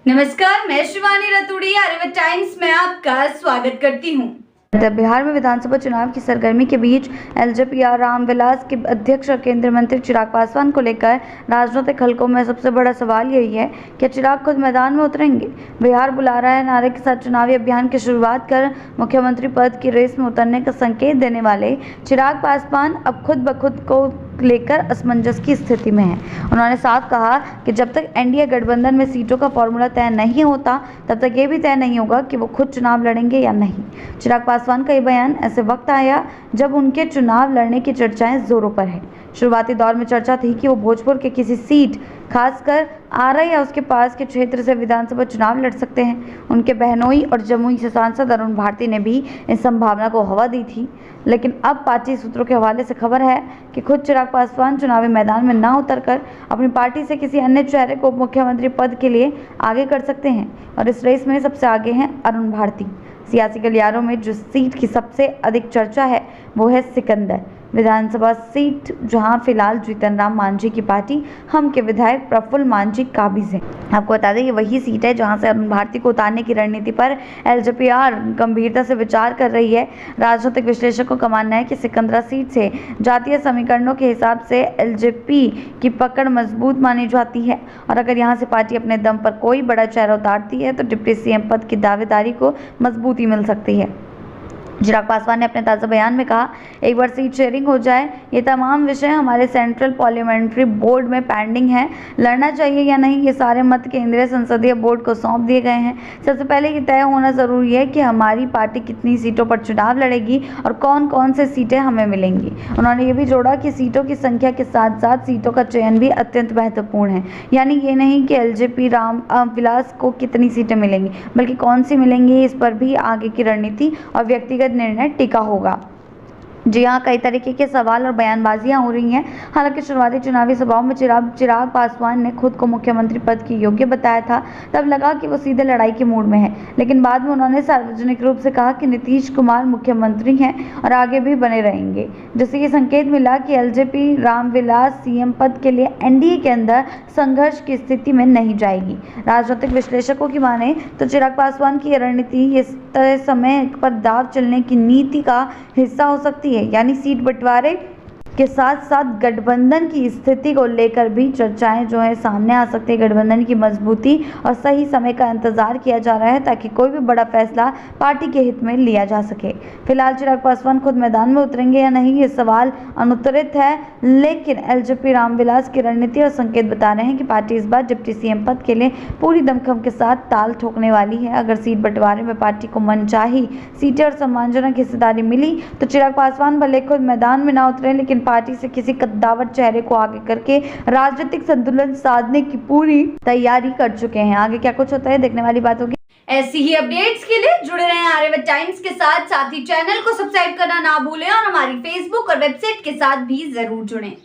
नमस्कार, मैं शिवानी रतूड़ी आर्यभट्ट टाइम्स में आपका स्वागत करती हूँ। बिहार में विधानसभा चुनाव की सरगर्मी के बीच एलजेपी रामविलास के अध्यक्ष और केंद्रीय मंत्री चिराग पासवान को लेकर राजनीतिक हलकों में सबसे बड़ा सवाल यही है कि चिराग खुद मैदान में उतरेंगे। बिहार बुला रहा है नारे के साथ चुनावी अभियान की शुरुआत कर मुख्यमंत्री पद की रेस में उतरने का संकेत देने वाले चिराग पासवान अब खुद ब खुद को लेकर असमंजस की स्थिति में है। उन्होंने साफ कहा कि जब तक एनडीए गठबंधन में सीटों का फॉर्मूला तय नहीं होता तब तक ये भी तय नहीं होगा कि वो खुद चुनाव लड़ेंगे या नहीं। चिराग पासवान का ये बयान ऐसे वक्त आया जब उनके चुनाव लड़ने की चर्चाएं जोरों पर है। शुरुआती दौर में चर्चा थी कि वो भोजपुर के किसी सीट, खासकर आरा या उसके पास के क्षेत्र से विधानसभा चुनाव लड़ सकते हैं। उनके बहनोई और जमुई से सांसद अरुण भारती ने भी इस संभावना को हवा दी थी, लेकिन अब पार्टी सूत्रों के हवाले से खबर है कि खुद चिराग पासवान चुनावी मैदान में ना उतरकर अपनी पार्टी से किसी अन्य चेहरे को मुख्यमंत्री पद के लिए आगे कर सकते हैं और इस रेस में सबसे आगे हैं अरुण भारती। सियासी गलियारों में जो सीट की सबसे अधिक चर्चा है वो है सिकंदर विधानसभा सीट, जहां फिलहाल जीतन राम मांझी की पार्टी हम के विधायक प्रफुल्ल मांझी काबिज है। आपको बता दें ये वही सीट है जहां से अरुण भारती को उतारने की रणनीति पर एलजेपी गंभीरता से विचार कर रही है। राजनीतिक विश्लेषकों का मानना है कि सिकंदरा सीट से जातीय समीकरणों के हिसाब से एलजेपी की पकड़ मजबूत मानी जाती है और अगर यहां से पार्टी अपने दम पर कोई बड़ा चेहरा उतारती है तो डिप्टी सीएम पद की दावेदारी को मजबूती मिल सकती है। चिराग पासवान ने अपने ताज़ा बयान में कहा, एक बार सीट शेयरिंग हो जाए, ये तमाम विषय हमारे सेंट्रल पार्लियामेंट्री बोर्ड में पेंडिंग है। लड़ना चाहिए या नहीं ये सारे मत केंद्रीय संसदीय बोर्ड को सौंप दिए गए हैं। सबसे पहले ये तय होना ज़रूरी है कि हमारी पार्टी कितनी सीटों पर चुनाव लड़ेगी और कौन कौन से सीटें हमें मिलेंगी। उन्होंने ये भी जोड़ा कि सीटों की संख्या के साथ साथ सीटों का चयन भी अत्यंत महत्वपूर्ण है। यानी ये नहीं कि एलजेपी रामविलास को कितनी सीटें मिलेंगी, बल्कि कौन सी मिलेंगी, इस पर भी आगे की रणनीति और व्यक्तिगत निर्णय टिका होगा। जी हाँ, कई तरीके के सवाल और बयानबाजियां हो रही हैं। हालांकि शुरुआती चुनावी सभाओं में चिराग पासवान ने खुद को मुख्यमंत्री पद की योग्य बताया था, तब लगा कि वो सीधे लड़ाई के मूड में है, लेकिन बाद में उन्होंने सार्वजनिक रूप से कहा कि नीतीश कुमार मुख्यमंत्री हैं और आगे भी बने रहेंगे, जिससे ये संकेत मिला कि एलजेपी रामविलास सीएम पद के लिए एनडीए के अंदर संघर्ष की स्थिति में नहीं जाएगी। राजनीतिक विश्लेषकों की माने तो चिराग पासवान की रणनीति इस तय समय पर दाव चलने की नीति का हिस्सा हो सकती है, यानी सीट बंटवारे के साथ साथ गठबंधन की स्थिति को लेकर भी चर्चाएं जो है सामने आ सकती है। गठबंधन की मजबूती और सही समय का इंतजार किया जा रहा है ताकि कोई भी बड़ा फैसला पार्टी के हित में लिया जा सके। फिलहाल चिराग पासवान खुद मैदान में उतरेंगे या नहीं ये सवाल अनुत्तरित है, लेकिन एलजेपी रामविलास की रणनीति और संकेत बता रहे हैं कि पार्टी इस बार डिप्टी सीएम पद के लिए पूरी दमखम के साथ ताल ठोकने वाली है। अगर सीट बंटवारे में पार्टी को मनचाही सीटें और सम्मानजनक हिस्सेदारी मिली तो चिराग पासवान भले खुद मैदान में ना उतरे, लेकिन पार्टी से किसी कद्दावर चेहरे को आगे करके राजनीतिक संतुलन साधने की पूरी तैयारी कर चुके हैं। आगे क्या कुछ होता है देखने वाली बात होगी। ऐसी ही अपडेट्स के लिए जुड़े रहें आर्यभट्ट टाइम्स के साथ ही चैनल को सब्सक्राइब करना ना भूलें और हमारी फेसबुक और वेबसाइट के साथ भी जरूर जुड़ें।